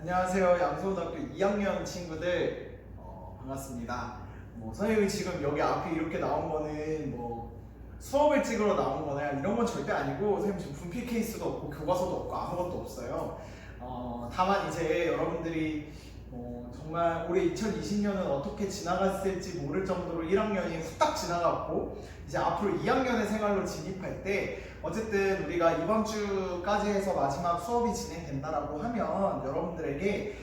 안녕하세요. 양서고등학교 2학년 친구들 반갑습니다. 선생님이 지금 여기 앞에 이렇게 나온 거는 수업을 찍으러 나온 거나 이런 건 절대 아니고 선생님 지금 분필 케이스도 없고 교과서도 없고 아무것도 없어요. 다만 이제 여러분들이 정말 올해 2020년은 어떻게 지나갔을지 모를 정도로 1학년이 후딱 지나갔고 이제 앞으로 2학년의 생활로 진입할 때 어쨌든 우리가 이번 주까지 해서 마지막 수업이 진행된다라고 하면 여러분들에게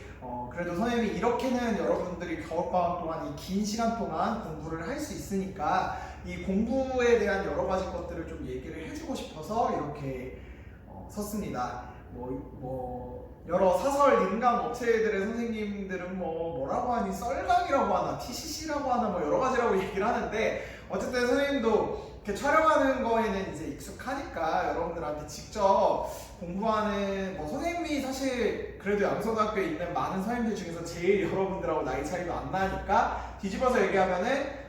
그래도 선생님이 이렇게는 여러분들이 겨울방학 동안 이 긴 시간 동안 공부를 할 수 있으니까 이 공부에 대한 여러 가지 것들을 좀 얘기를 해주고 싶어서 이렇게 섰습니다. 여러 사설 인강 업체들의 선생님들은 뭐라고 하니 썰강이라고 하나 TCC라고 하나 여러 가지라고 얘기를 하는데 어쨌든 선생님도 이렇게 촬영하는 거에는 이제 익숙하니까 여러분들한테 직접 공부하는 선생님이 사실 그래도 양서고등학교에 있는 많은 선생님들 중에서 제일 여러분들하고 나이 차이도 안 나니까 뒤집어서 얘기하면은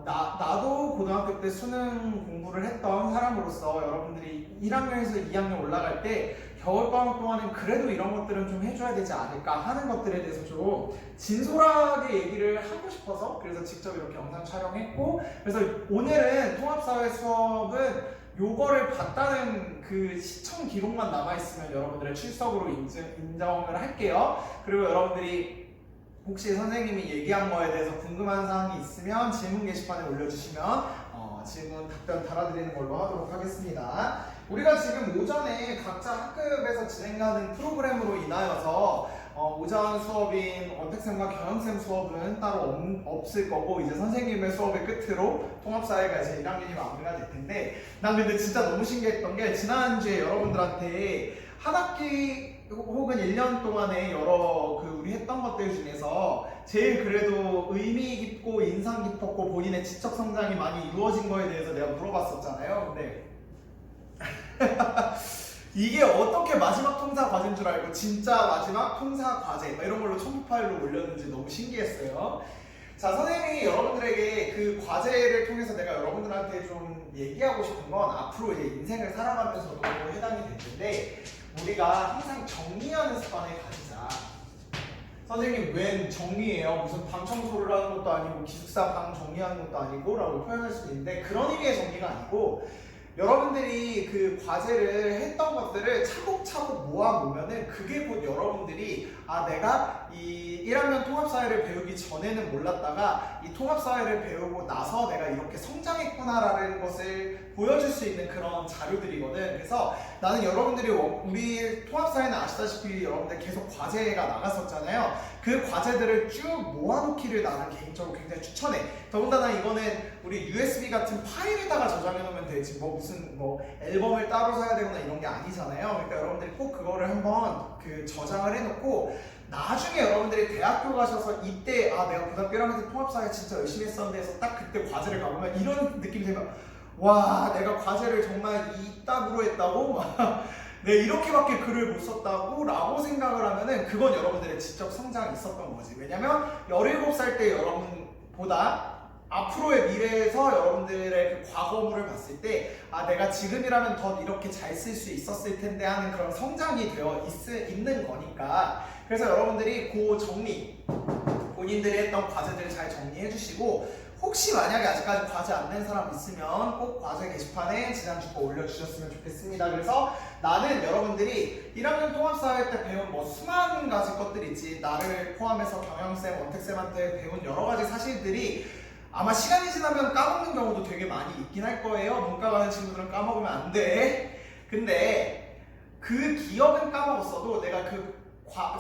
나도 고등학교 때 수능 공부를 했던 사람으로서 여러분들이 1학년에서 2학년 올라갈 때 겨울방학 동안은 그래도 이런 것들은 좀 해줘야 되지 않을까 하는 것들에 대해서 좀 진솔하게 얘기를 하고 싶어서 그래서 직접 이렇게 영상 촬영했고 그래서 오늘은 통합사회 수업은 요거를 봤다는 그 시청 기록만 남아있으면 여러분들의 출석으로 인정을 할게요. 그리고 여러분들이 혹시 선생님이 얘기한 거에 대해서 궁금한 사항이 있으면 질문 게시판에 올려주시면 질문 답변 달아드리는 걸로 하도록 하겠습니다. 우리가 지금 오전에 각자 학급에서 진행하는 프로그램으로 인하여서 오전 수업인 원택쌤과 경영쌤 수업은 따로 없을 거고 이제 선생님의 수업의 끝으로 통합사회가 이제 1학년이 마무리가 될 텐데 난 근데 진짜 너무 신기했던 게 지난주에 여러분들한테 한 학기 혹은 1년 동안에 여러 우리 했던 것들 중에서 제일 그래도 의미 깊고 인상 깊었고 본인의 지적 성장이 많이 이루어진 거에 대해서 내가 물어봤었잖아요. 근데 이게 어떻게 마지막 통사 과제인 줄 알고 진짜 마지막 통사 과제 이런 걸로 첨부 파일로 올렸는지 너무 신기했어요. 자, 선생님이 여러분들에게 그 과제를 통해서 내가 여러분들한테 좀 얘기하고 싶은 건 앞으로 이제 인생을 살아가면서도 해당이 될 텐데 우리가 항상 정리하는 습관을 가지자. 선생님 웬 정리예요? 무슨 방 청소를 하는 것도 아니고 기숙사 방 정리하는 것도 아니고 라고 표현할 수 있는데 그런 의미의 정리가 아니고 여러분들이 그 과제를 했던 것들을 차곡차곡 모아보면은 그게 곧 여러분들이 내가 이 1학년 통합사회를 배우기 전에는 몰랐다가 이 통합사회를 배우고 나서 내가 이렇게 성장했구나라는 것을 보여줄 수 있는 그런 자료들이거든. 그래서 나는 여러분들이 우리 통합사회는 아시다시피 여러분들 계속 과제가 나갔었잖아요. 그 과제들을 쭉 모아놓기를 나는 개인적으로 굉장히 추천해. 더군다나 이거는 우리 USB 같은 파일에다가 저장해 놓으면 되지 무슨 앨범을 따로 사야 되거나 이런 게 아니잖아요. 그러니까 여러분들이 꼭 그거를 한번 저장을 해놓고 나중에 여러분들이 대학교 가셔서 이때 내가 고등학교 1학년 때 통합사회 진짜 열심히 했었는데 해서 딱 그때 과제를 가보면 이런 느낌이 들면 와 내가 과제를 정말 이따구로 했다고? 네, 이렇게밖에 글을 못 썼다고? 라고 생각을 하면은 그건 여러분들의 지적 성장이 있었던 거지. 왜냐면 17살 때 여러분보다 앞으로의 미래에서 여러분들의 그 과거물을 봤을 때 내가 지금이라면 더 이렇게 잘 쓸 수 있었을 텐데 하는 그런 성장이 되어 있는 거니까 그래서 여러분들이 그 정리 본인들이 했던 과제들을 잘 정리해 주시고 혹시 만약에 아직까지 과제 안 낸 사람 있으면 꼭 과제 게시판에 지난주 거 올려주셨으면 좋겠습니다. 그래서 나는 여러분들이 1학년 통합사회 때 배운 수많은 가지 것들이 있지 나를 포함해서 경영쌤, 원택쌤한테 배운 여러 가지 사실들이 아마 시간이 지나면 까먹는 경우도 되게 많이 있긴 할 거예요. 문과 가는 친구들은 까먹으면 안 돼. 근데 그 기억은 까먹었어도 내가 그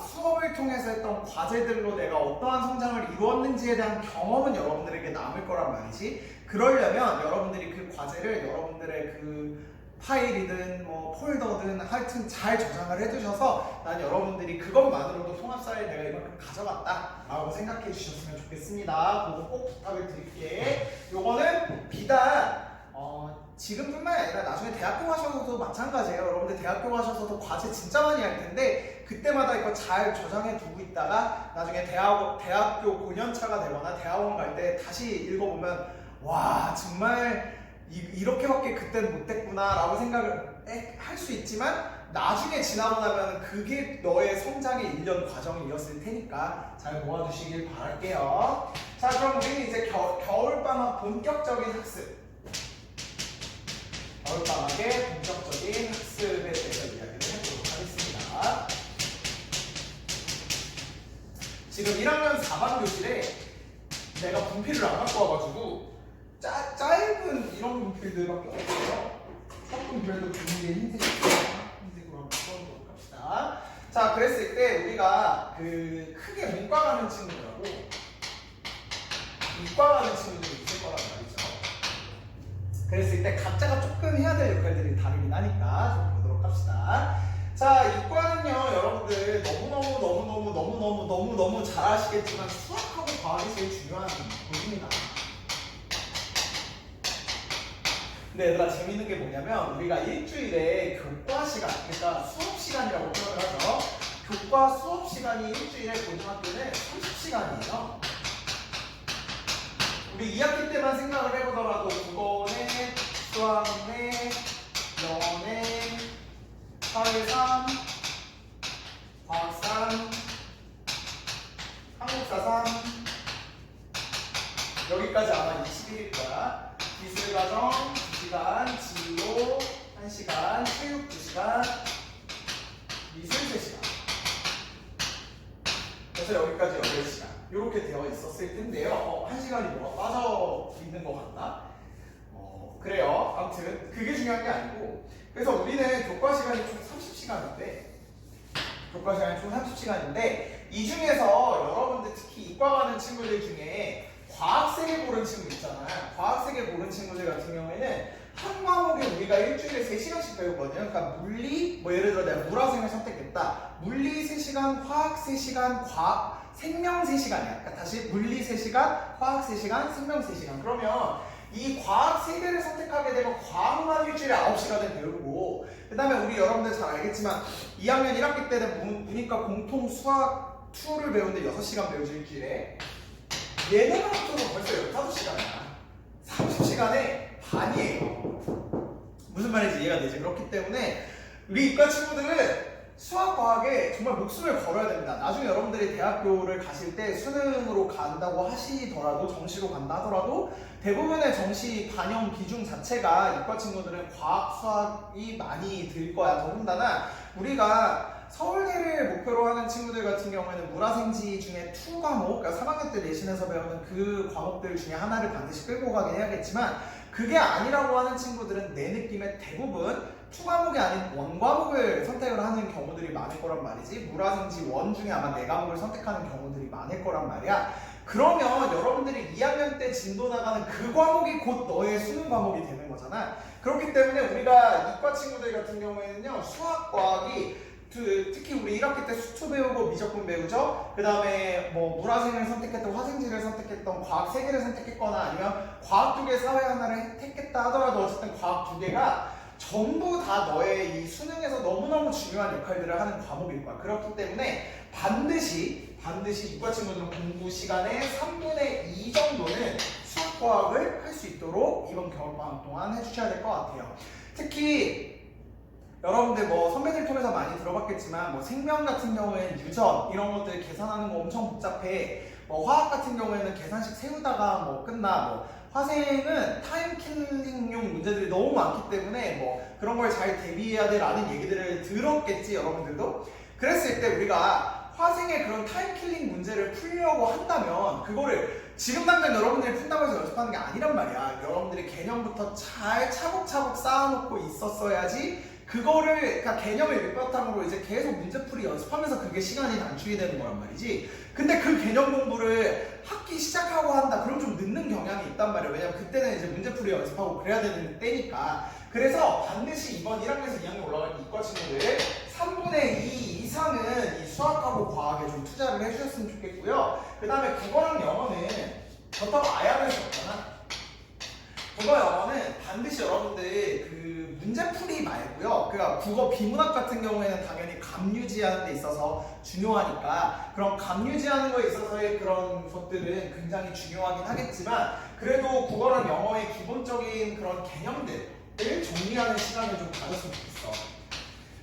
수업을 통해서 했던 과제들로 내가 어떠한 성장을 이루었는지에 대한 경험은 여러분들에게 남을 거란 말이지. 그러려면 여러분들이 그 과제를 여러분들의 그 파일이든 폴더든 하여튼 잘 저장을 해두셔서 난 여러분들이 그것만으로도 통합사회에 내가 이만큼 가져갔다 라고 생각해 주셨으면 좋겠습니다. 그거 꼭 부탁을 드릴게. 요거는 비단 지금뿐만 아니라 나중에 대학교 가셔서도 마찬가지예요. 여러분들 대학교 가셔서도 과제 진짜 많이 할 텐데 그때마다 이거 잘 저장해 두고 있다가 나중에 대학교 5년차가 되거나 대학원 갈 때 다시 읽어보면 와 정말 이렇게밖에 그때는 못했구나 라고 생각을 할 수 있지만 나중에 지나고 나면 그게 너의 성장의 1년 과정이었을 테니까 잘 모아두시길 바랄게요. 자, 그럼 우리는 이제 겨울방학 본격적인 학습, 겨울방학의 본격적인 학습에 대해서 이야기를 해보도록 하겠습니다. 지금 1학년 4반 교실에 내가 분필을 안 갖고 와가지고 짧은 이런 분필들밖에 없어요. 첫 분필도 분필에 흰색으로 한번 써보도록 합시다. 자, 그랬을 때 우리가 그 크게 문과 가는 친구들하고 이과 가는 친구들이 있을 거란 말이죠. 그랬을 때 각자가 조금 해야 될 역할들이 다르긴 하니까 좀 보도록 합시다. 자, 이과는요, 여러분들 너무 잘 아시겠지만 수학하고 과학이 제일 중요한 부분입니다. 근데 얘들아, 재밌는 게 뭐냐면 우리가 일주일에 교과 시간, 그러니까 수업 시간이라고 표현을 하죠. 교과 수업 시간이 일주일에 고등학교는 30시간이에요. 우리 2학기 때만 생각을 해보더라도 국어네, 수학네, 영어네, 사회상, 과학상, 한국사상, 여기까지 아마 21일 거야. 기술과정 2시간, 진로 1시간, 체육 2시간, 미술 3시간. 그래서 여기까지 8시간. 이렇게 되어 있었을 텐데요. 1시간이 뭐가 빠져 있는 것 같나? 그래요. 아무튼 그게 중요한 게 아니고, 그래서 우리는 교과 시간이 총 30시간인데 이 중에서 여러분들 특히 이과 가는 친구들 중에 과학세계 고른 친구 있잖아요. 과학세계 고른 친구들 같은 경우에는 한 과목에 우리가 일주일에 3시간씩 배우거든요. 그러니까 물리, 뭐 예를 들어 내가 물화생을 선택했다. 물리 3시간, 화학 3시간, 생명 3시간이야. 그러니까 다시 물리 3시간, 화학 3시간, 생명 3시간. 그러면 이 과학 3개를 선택하게 되면 과학만 일주일에 9시간을 배우고, 그 다음에 우리 여러분들 잘 알겠지만 2학년 1학기 때는 문이과 공통 수학 2를 배우는데 6시간 배우죠, 일주일에. 얘네가 합쳐서 벌써 15시간이야. 30시간에 반이에요. 무슨 말인지 이해가 되지? 그렇기 때문에 우리 이과 친구들은 수학, 과학에 정말 목숨을 걸어야 됩니다. 나중에 여러분들이 대학교를 가실 때 수능으로 간다고 하시더라도, 정시로 간다 하더라도 대부분의 정시 반영 비중 자체가 이과 친구들은 과학, 수학이 많이 들 거야. 더군다나 우리가 서울대를 목표로 하는 친구들 같은 경우에는 물화생지 중에 2 과목, 그러니까 3학년 때 내신에서 배우는 그 과목들 중에 하나를 반드시 끌고 가긴 해야겠지만, 그게 아니라고 하는 친구들은 내 느낌에 대부분 2 과목이 아닌 1 과목을 선택을 하는 경우들이 많을 거란 말이지. 물화생지 1 중에 아마 4과목을 선택하는 경우들이 많을 거란 말이야. 그러면 여러분들이 2학년 때 진도 나가는 그 과목이 곧 너의 수능 과목이 되는 거잖아. 그렇기 때문에 우리가 이과 친구들 같은 경우에는요, 수학, 과학이 특히 우리 1학기 때 수투 배우고 미적분 배우죠. 그 다음에 뭐 물화생을 선택했던, 화생지를 선택했던, 과학 3개를 선택했거나 아니면 과학 2개, 사회 하나를 택했다 하더라도 어쨌든 과학 2개가 전부 다 너의 이 수능에서 너무너무 중요한 역할들을 하는 과목일 거야. 그렇기 때문에 반드시 이과 친구들은 공부 시간의 3분의 2 정도는 수학, 과학을 할 수 있도록 이번 겨울방학 동안 해주셔야 될 것 같아요. 특히 여러분들 뭐 선배들 통해서 많이 들어봤겠지만 뭐 생명 같은 경우에는 유전 이런 것들 계산하는 거 엄청 복잡해. 뭐 화학 같은 경우에는 계산식 세우다가 뭐 끝나. 뭐 화생은 타임킬링용 문제들이 너무 많기 때문에 뭐 그런 걸 잘 대비해야 돼라는 얘기들을 들었겠지, 여러분들도. 그랬을 때 우리가 화생의 그런 타임킬링 문제를 풀려고 한다면 그거를 지금 당장 여러분들이 푼다고 해서 연습하는 게 아니란 말이야. 여러분들이 개념부터 잘 차곡차곡 쌓아놓고 있었어야지 그거를, 그러니까 개념을 밑바탕으로 이제 계속 문제풀이 연습하면서 그게 시간이 단축이 되는 거란 말이지. 근데 그 개념 공부를 학기 시작하고 한다, 그럼 좀 늦는 경향이 있단 말이야. 왜냐면 그때는 이제 문제풀이 연습하고 그래야 되는 때니까. 그래서 반드시 이번 1학년에서 2학년 올라갈 때 이과 친구들 3분의 2 이상은 이 수학하고 과학에 좀 투자를 해주셨으면 좋겠고요. 그 다음에 국어랑 영어는 그렇다고 아야 할 수 없잖아. 국어, 영어는 반드시 여러분들 그 문제풀이 말고요. 그러니까 국어 비문학 같은 경우에는 당연히 감 유지하는 데 있어서 중요하니까 그런 감 유지하는 거에 있어서의 그런 것들은 굉장히 중요하긴 하겠지만, 그래도 국어랑 영어의 기본적인 그런 개념들을 정리하는 시간을 좀 가졌으면 좋겠어.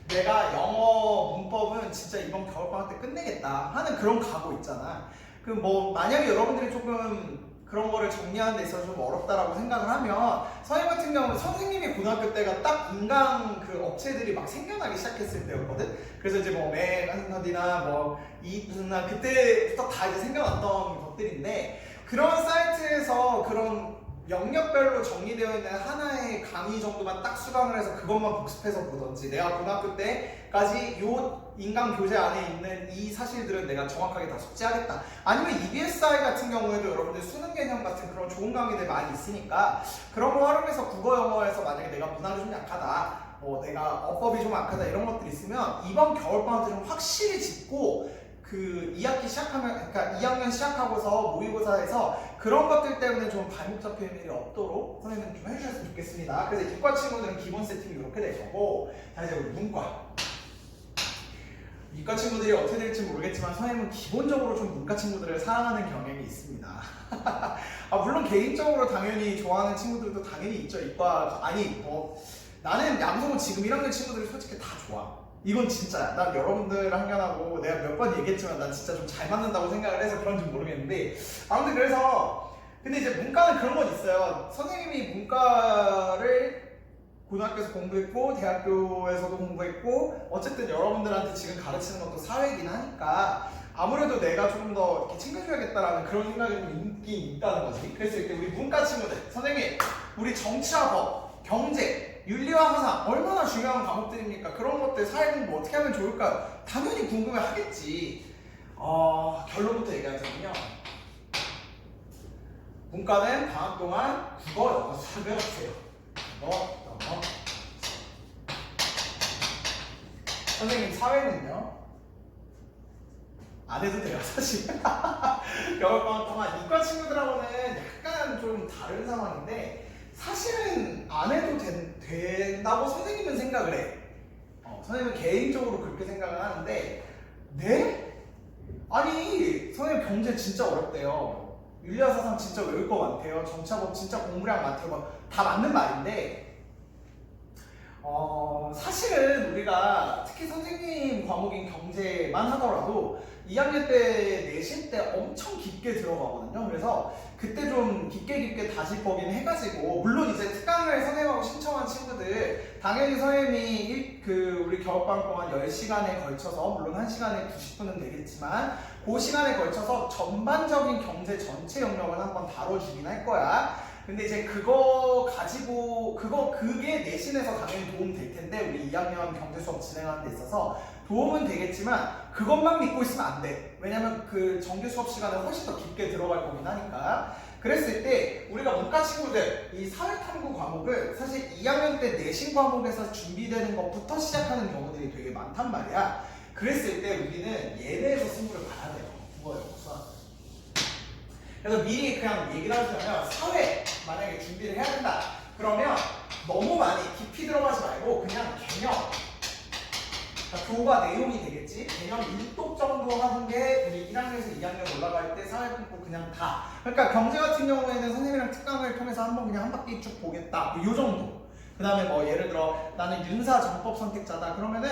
내가 영어 문법은 진짜 이번 겨울방학 때 끝내겠다 하는 그런 각오 있잖아. 그 뭐 만약에 여러분들이 조금 그런 거를 정리하는 데 있어서 좀 어렵다라고 생각을 하면 선생님 같은 경우는 선생님이 고등학교 때가 딱 인강 그 업체들이 막 생겨나기 시작했을 때였거든. 그래서 이제 뭐 맥한터디나 뭐 이무슨나 그때부터 다 이제 생겨났던 것들인데 그런 사이트에서 그런 영역별로 정리되어 있는 하나의 강의 정도만 딱 수강을 해서 그것만 복습해서 보던지 내가 고등학교 때까지 요 인강 교재 안에 있는 이 사실들은 내가 정확하게 다 숙지하겠다. 아니면 EBSI 같은 경우에도 여러분들 수능 개념 같은 그런 좋은 강의들 많이 있으니까 그런 거 활용해서 국어 영어에서 만약에 내가 문학이 좀 약하다 내가 어법이 좀 약하다 이런 것들이 있으면 이번 겨울방학 때 좀 확실히 짚고 그 2학기 시작하면, 그러니까 2학년 시작하고서 모의고사에서 그런 것들 때문에 좀 발목 잡히는 일이 없도록 선생님 좀 해주셨으면 좋겠습니다. 그래서 이과 친구들은 기본 세팅이 이렇게 될 거고, 자 이제 우리 문과. 이과 친구들이 어떻게 될지 모르겠지만 선생님은 기본적으로 좀 문과 친구들을 사랑하는 경향이 있습니다. 물론 개인적으로 당연히 좋아하는 친구들도 당연히 있죠. 이과 아니 나는 양성은 지금 1학년 친구들이 솔직히 다 좋아. 이건 진짜야. 난 여러분들 학년하고 내가 몇 번 얘기했지만 난 진짜 좀 잘 맞는다고 생각을 해서 그런지 모르겠는데 아무튼 그래서 근데 이제 문과는 그런 건 있어요. 선생님이 문과를 고등학교에서 공부했고 대학교에서도 공부했고 어쨌든 여러분들한테 지금 가르치는 것도 사회이긴 하니까 아무래도 내가 조금 더 이렇게 챙겨줘야겠다라는 그런 생각이 좀 있긴 있다는 거지. 그래서 이렇게 우리 문과 친구들 선생님 우리 정치와 법, 경제 윤리와 사상 얼마나 중요한 과목들입니까? 그런 것들 사회 공부 어떻게 하면 좋을까? 당연히 궁금해 하겠지. 결론부터 얘기하자면요. 문과는 방학 동안 국어, 영어 수학 배우세요. 국어, 영어. 선생님 사회는요? 안 해도 돼요 사실. 겨울방학 동안 이과 친구들하고는 약간 좀 다른 상황인데 사실은 안 해도 된다고 선생님은 생각을 해. 선생님은 개인적으로 그렇게 생각을 하는데 네? 아니 선생님 경제 진짜 어렵대요. 윤리와 사상 진짜 외울 거 많대요. 정치법 진짜 공부량 많대요. 다 맞는 말인데 사실은 우리가 특히 선생님 과목인 경제만 하더라도 2학년 때 내신 때 엄청 깊게 들어가거든요. 그래서 그때 좀 깊게 다시 보긴 해가지고 물론 이제 특강을 선생님하고 신청한 친구들 당연히 선생님이 우리 겨울방학 동안 10시간에 걸쳐서 물론 1시간에 90분은 되겠지만 그 시간에 걸쳐서 전반적인 경제 전체 영역을 한번 다뤄주긴 할 거야. 근데 이제 그거 가지고 그게 내신에서 당연히 도움 될 텐데 우리 2학년 경제 수업 진행하는 데 있어서 도움은 되겠지만 그것만 믿고 있으면 안 돼. 왜냐면 그 정규 수업 시간에 훨씬 더 깊게 들어갈 거긴 하니까. 그랬을 때 우리가 문과 친구들 이 사회탐구 과목을 사실 2학년 때 내신 과목에서 준비되는 것부터 시작하는 경우들이 되게 많단 말이야. 그랬을 때 우리는 예내에서 승부를 봐야 돼요. 국어요, 수학. 그래서 미리 그냥 얘기를 하자면 사회 만약에 준비를 해야 된다 그러면 너무 많이 깊이 들어가지 말고 그냥 개념 교과 내용이 되겠지 개념 1독 정도 하는 게 우리 1학년에서 2학년 올라갈 때 사회 공부 그냥 다 그러니까 경제 같은 경우에는 선생님이랑 특강을 통해서 한번 그냥 한 바퀴 쭉 보겠다 요 정도. 그 다음에 뭐 예를 들어 나는 윤사 정법 선택자다 그러면은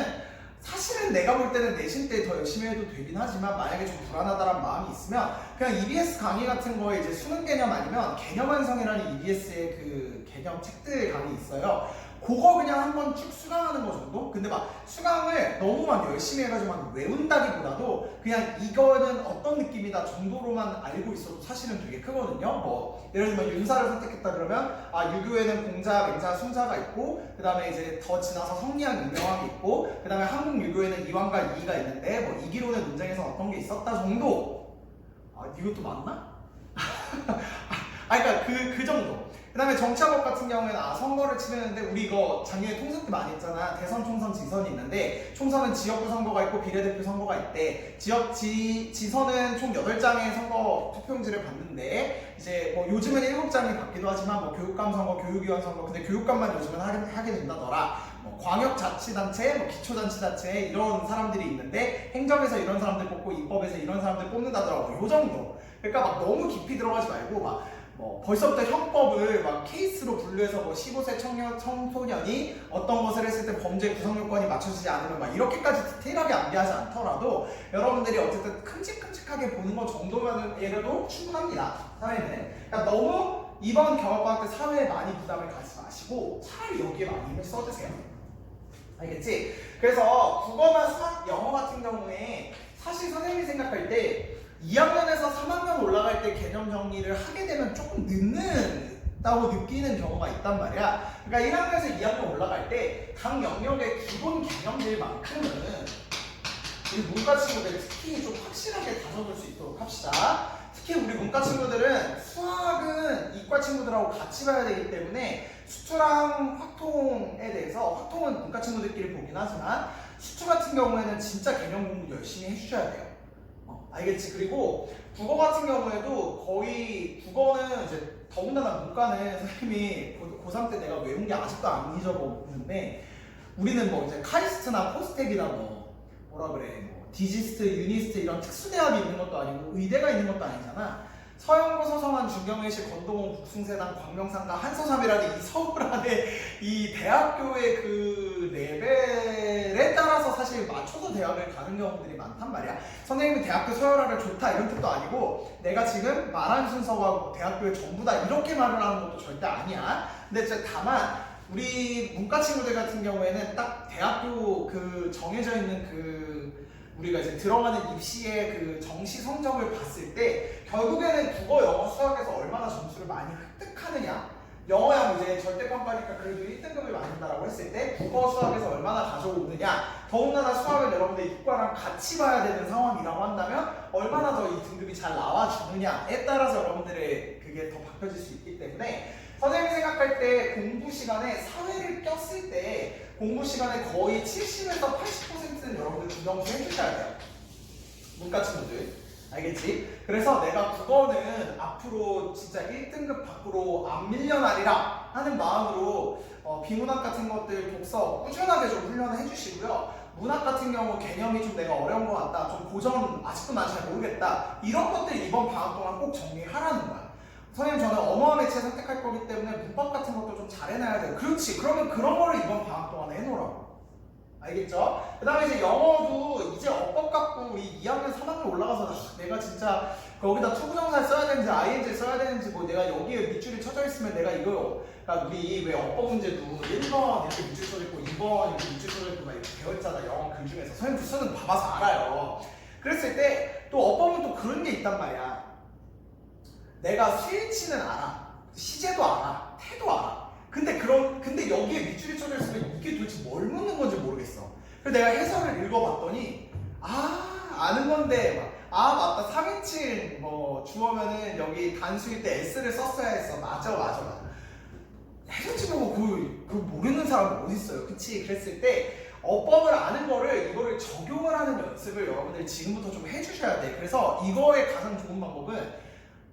사실은 내가 볼 때는 내신 때 더 열심히 해도 되긴 하지만 만약에 좀 불안하다는 마음이 있으면 그냥 EBS 강의 같은 거에 이제 수능 개념 아니면 개념 완성이라는 EBS의 그 개념 책들 강의 있어요. 그거 그냥 한번 쭉 수강하는 거 정도? 근데 막 수강을 너무 막 열심히 해가지고 막 외운다기보다도 그냥 이거는 어떤 느낌이다 정도로만 알고 있어도 사실은 되게 크거든요. 뭐 예를 들면 윤사를 선택했다 그러면 유교에는 공자, 맹자, 순자가 있고 그 다음에 이제 더 지나서 성리학, 윤명학이 있고 그 다음에 한국 유교에는 이왕과 이의가 있는데 뭐 이기론의 논쟁에서 어떤 게 있었다 정도. 이것도 맞나? 그러니까 그 정도. 그 다음에 정치학업 같은 경우에는 선거를 치르는데 우리 이거 작년에 통선 때 많이 했잖아. 대선, 총선, 지선이 있는데 총선은 지역구 선거가 있고 비례대표 선거가 있대. 지선은 총 8장의 선거 투표용지를 받는데 이제 뭐 요즘은 7장이 받기도 하지만 뭐 교육감 선거, 교육위원 선거 근데 교육감만 요즘은 하게 된다더라. 뭐 광역자치단체, 뭐 기초자치단체 이런 사람들이 있는데 행정에서 이런 사람들 뽑고 입법에서 이런 사람들 뽑는다더라고. 요 정도. 그러니까 막 너무 깊이 들어가지 말고 막 뭐 벌써부터 형법을 막 케이스로 분류해서 뭐 15세 청소년이 어떤 것을 했을 때 범죄 구성 요건이 맞춰지지 않으면 막 이렇게까지 디테일하게 암기하지 않더라도 여러분들이 어쨌든 큼직큼직하게 보는 것 정도만으로도 충분합니다. 사회는. 그러니까 너무 이번 겨울방학 때 사회에 많이 부담을 가지지 마시고 차라리 여기에 많이 힘을 써주세요. 알겠지? 그래서 국어나 수학, 영어 같은 경우에 사실 선생님이 생각할 때 2학년에서 3학년 올라갈 때 개념 정리를 하게 되면 조금 늦는다고 느끼는 경우가 있단 말이야. 그러니까 1학년에서 2학년 올라갈 때 각 영역의 기본 개념들만큼은 우리 문과 친구들이 특히 좀 확실하게 다져볼 수 있도록 합시다. 특히 우리 문과 친구들은 수학은 이과 친구들하고 같이 봐야 되기 때문에 수투랑 확통에 대해서, 확통은 문과 친구들끼리 보긴 하지만 수투 같은 경우에는 진짜 개념 공부 열심히 해주셔야 돼요. 알겠지? 그리고 국어 같은 경우에도 거의 국어는 이제 더군다나 문과는 선생님이 고3 때 내가 외운 게 아직도 안 잊어먹는데 우리는 뭐 이제 카리스트나 포스텍이나 뭐라 그래 뭐 디지스트, 유니스트 이런 특수대학이 있는 것도 아니고 의대가 있는 것도 아니잖아. 서영고, 서성한, 중경외시, 건동원, 국숭세당, 광명상가, 한서삼이라는 이 서울 안에 이 대학교의 그 레벨에 따라서 사실 맞춰서 대학을 가는 경우들이 많단 말이야. 선생님이 대학교 서열화를 좋다 이런 뜻도 아니고 내가 지금 말한 순서가 대학교의 전부다 이렇게 말을 하는 것도 절대 아니야. 근데 이제 다만 우리 문과 친구들 같은 경우에는 딱 대학교 그 정해져 있는 그 우리가 이제 들어가는 입시의 그 정시 성적을 봤을 때 결국에는 국어, 영어, 수학에서 얼마나 점수를 많이 획득하느냐. 영어야 뭐 이제 절대평가니까 그래도 1등급을 맞는다라고 했을 때 국어, 수학에서 얼마나 가져오느냐. 더군다나 수학을 여러분들 이과랑 같이 봐야 되는 상황이라고 한다면 얼마나 더 이 등급이 잘 나와주느냐에 따라서 여러분들의 그게 더 바뀌어질 수 있기 때문에 선생님이 생각할 때 공부 시간에 사회를 꼈을 때 공부 시간에 거의 70에서 80%는 여러분들 중점수 해주셔야 돼요. 문과 친구들. 알겠지? 그래서 내가 국어는 앞으로 진짜 1등급 밖으로 안 밀려나리라 하는 마음으로 비문학 같은 것들 독서 꾸준하게 좀 훈련을 해주시고요. 문학 같은 경우 개념이 좀 내가 어려운 것 같다. 좀 고전 아직도 난 잘 모르겠다. 이런 것들 이번 방학 동안 꼭 정리하라는 거야. 선생님 저는 언어와 매체 선택할 거기 때문에 문법 같은 것도 좀 잘 해놔야 돼요. 그렇지. 그러면 그런 거를 이번 방학 동안에 해놓으라고. 알겠죠? 그 다음에 이제 영어도 이제 어법 갖고 우리 2학년, 3학년 올라가서 내가 진짜 거기다 투부정사를 써야 되는지 ing를 써야 되는지 뭐 내가 여기에 밑줄이 쳐져 있으면 내가 이거 그러니까 우리 왜 어법 문제도 1번 이렇게 밑줄 쳐져 있고 2번 이렇게 밑줄 쳐져 있고 막 이렇게 배웠잖아. 영어 글 중에서. 선생님도 쓰는 거 봐봐서 알아요. 그랬을 때 또 어법은 또 그런 게 있단 말이야. 내가 스위치는 알아. 시제도 알아. 태도 알아. 근데 여기에 밑줄이 쳐져 있으면 이게 도대체 뭘 묻는 건지 모르겠어. 그래서 내가 해설을 읽어봤더니 아는 건데 맞다 3인칭 뭐 주어면은 여기 단수일 때 S를 썼어야 했어. 맞아. 해설지 보고 그 모르는 사람 어디 있어요. 그치? 그랬을 때 어법을 아는 거를 이거를 적용을 하는 연습을 여러분들이 지금부터 좀 해주셔야 돼. 그래서 이거의 가장 좋은 방법은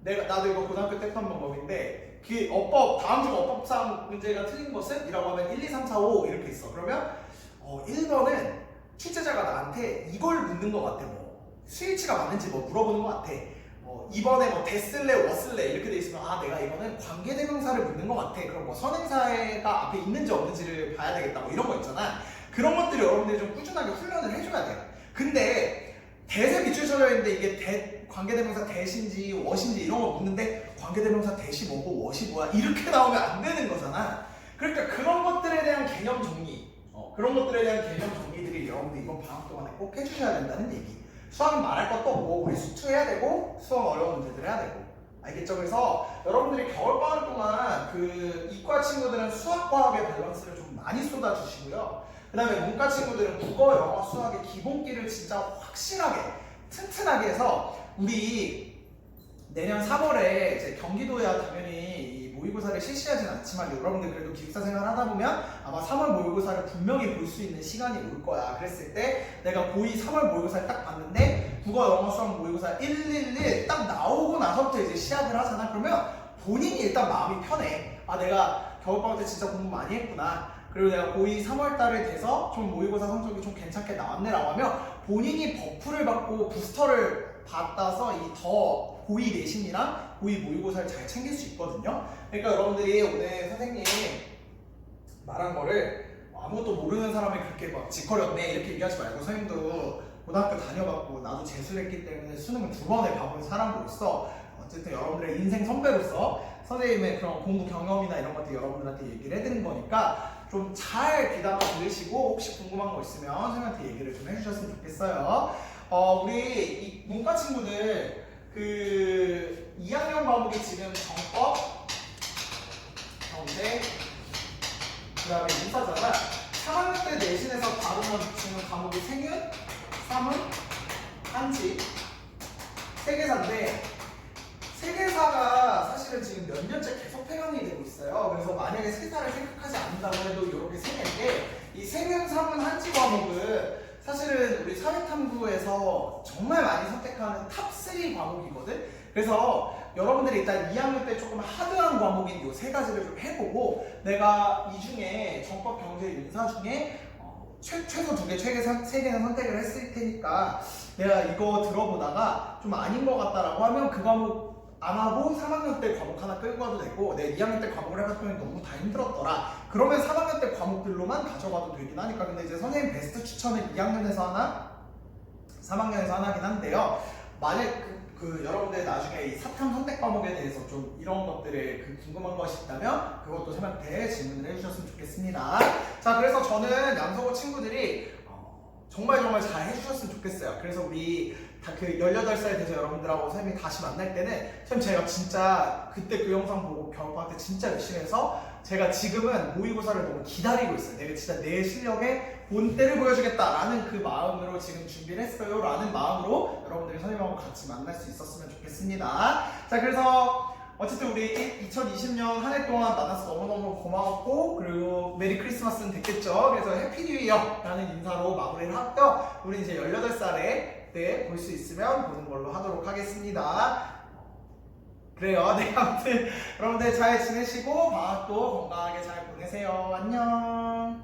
나도 이거 고등학교 때 했던 방법인데 그 어법, 다음 중 어법상 문제가 틀린 것은? 이라고 하면 1, 2, 3, 4, 5 이렇게 있어. 그러면 1번은 출제자가 나한테 이걸 묻는 것 같아. 뭐 스위치가 맞는지 뭐 물어보는 것 같아. 2번에 뭐 됐을래, 왔을래 이렇게 돼 있으면 내가 이거는 관계대명사를 묻는 것 같아. 그럼 뭐 선행사가 앞에 있는지 없는지를 봐야 되겠다. 뭐 이런 거 있잖아. 그런 것들을 여러분들이 좀 꾸준하게 훈련을 해줘야 돼요. 근데 대세 밑줄 쳐져 있는데 이게 관계대명사 대신지 워신지 이런 거 묻는데 관계대명사 대시 뭐고 워시 뭐야 이렇게 나오면 안 되는 거잖아. 그러니까 그런 것들에 대한 개념 정리 그런 것들에 대한 개념 정리들이 여러분들 이번 방학 동안에 꼭 해주셔야 된다는 얘기. 수학은 말할 것도 없고 우리 수투 해야 되고 수학 어려운 문제들 해야 되고 알겠죠? 그래서 여러분들이 겨울방학 동안 그 이과 친구들은 수학과학의 밸런스를 좀 많이 쏟아주시고요. 그 다음에 문과 친구들은 국어, 영어, 수학의 기본기를 진짜 확실하게 튼튼하게 해서 우리 내년 3월에 이제 경기도야 당연히 이 모의고사를 실시하진 않지만 여러분들 그래도 기숙사 생활 하다 보면 아마 3월 모의고사를 분명히 볼 수 있는 시간이 올 거야. 그랬을 때 내가 고2 3월 모의고사를 딱 봤는데 국어, 영어, 수학 모의고사 111 딱 나오고 나서부터 이제 시작을 하잖아. 그러면 본인이 일단 마음이 편해. 내가 겨울방학 때 진짜 공부 많이 했구나. 그리고 내가 고2 3월달에 돼서 좀 모의고사 성적이 좀 괜찮게 나왔네라고 하면 본인이 버프를 받고 부스터를 받아서 이 더 고위 내신이랑 고위 모의고사를 잘 챙길 수 있거든요. 그러니까 여러분들이 오늘 선생님 말한 거를 아무것도 모르는 사람이 그렇게 막 짓거렸네 이렇게 얘기하지 말고, 선생님도 고등학교 다녀갖고 나도 재수를 했기 때문에 수능을 2번을 봐본 사람으로서 어쨌든 여러분들의 인생 선배로서 선생님의 그런 공부 경험이나 이런 것들 여러분들한테 얘기를 해드린 거니까 좀 잘 귀담아 들으시고 혹시 궁금한 거 있으면 선생님한테 얘기를 좀 해주셨으면 좋겠어요. 우리 이 문과 친구들 그 2학년 과목이 지금 정법, 경제, 그 다음에 인사잖아. 3학년 때 내신에서 다루는 지금 과목이 생윤, 사문, 한지, 세계사인데 세계사가 사실은 지금 몇 년째 계속 폐간이 되고 있어요. 그래서 만약에 세사를 생각하지 않는다고 해도 이렇게 세 개인데, 이 세계, 사문, 한지 과목은 사실은 우리 사회탐구에서 정말 많이 선택하는 탑3 과목이거든. 그래서 여러분들이 일단 2학년 때 조금 하드한 과목인 이 세 가지를 좀 해보고, 내가 이 중에 정법, 경제, 인사 중에 최소 2개, 최소 3개는 선택을 했을 테니까 내가 이거 들어보다가 좀 아닌 것 같다라고 하면 그 과목 안 하고 3학년 때 과목 하나 끌고 와도 되고, 내가 2학년 때 과목을 해봤더니 너무 다 힘들었더라 그러면 3학년 때 과목들로만 가져가도 되긴 하니까. 근데 이제 선생님 베스트 추천은 2학년에서 하나, 3학년에서 하나긴 한데요. 만약 여러분들 나중에 이 사탐 선택 과목에 대해서 좀 이런 것들에 궁금한 것이 있다면 그것도 선생님한테 질문을 해주셨으면 좋겠습니다. 자, 그래서 저는 양서고 친구들이 정말 잘 해주셨으면 좋겠어요. 그래서 우리 다 그 18살 돼서 여러분들하고 선생님이 다시 만날 때는 선생님 제가 진짜 그때 그 영상 보고 겨울방학 때 진짜 열심히 해서 제가 지금은 모의고사를 너무 기다리고 있어요. 내가 진짜 내 실력의 본때를 보여주겠다라는 그 마음으로 지금 준비를 했어요 라는 마음으로 여러분들이 선생님하고 같이 만날 수 있었으면 좋겠습니다. 자, 그래서 어쨌든 우리 2020년 한 해 동안 만나서 너무너무 고마웠고, 그리고 메리 크리스마스는 됐겠죠. 그래서 해피 뉴 이어 라는 인사로 마무리를 하고요. 우리 이제 18살에 때 볼 수 있으면 보는 걸로 하도록 하겠습니다. 그래요. 네, 아무튼 여러분들 잘 지내시고 방학도 건강하게 잘 보내세요. 안녕.